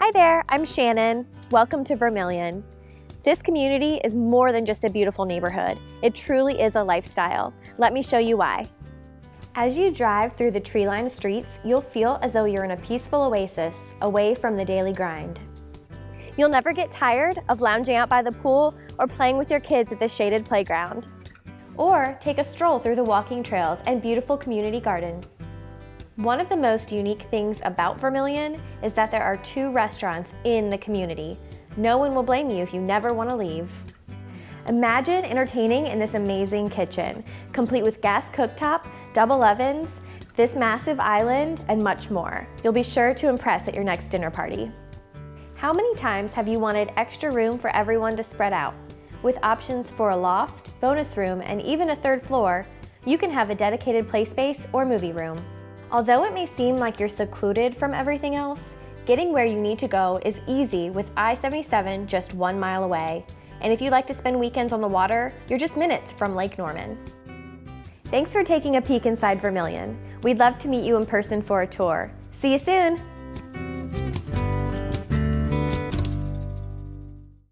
Hi there, I'm Shannon. Welcome to Vermillion. This community is more than just a beautiful neighborhood. It truly is a lifestyle. Let me show you why. As you drive through the tree-lined streets, you'll feel as though you're in a peaceful oasis, away from the daily grind. You'll never get tired of lounging out by the pool or playing with your kids at the shaded playground. Or take a stroll through the walking trails and beautiful community garden. One of the most unique things about Vermillion is that there are 2 restaurants in the community. No one will blame you if you never want to leave. Imagine entertaining in this amazing kitchen, complete with gas cooktop, double ovens, this massive island, and much more. You'll be sure to impress at your next dinner party. How many times have you wanted extra room for everyone to spread out? With options for a loft, bonus room, and even a 3rd floor, you can have a dedicated play space or movie room. Although it may seem like you're secluded from everything else, getting where you need to go is easy with I-77 just 1 mile away. And if you like to spend weekends on the water, you're just minutes from Lake Norman. Thanks for taking a peek inside Vermillion. We'd love to meet you in person for a tour. See you soon!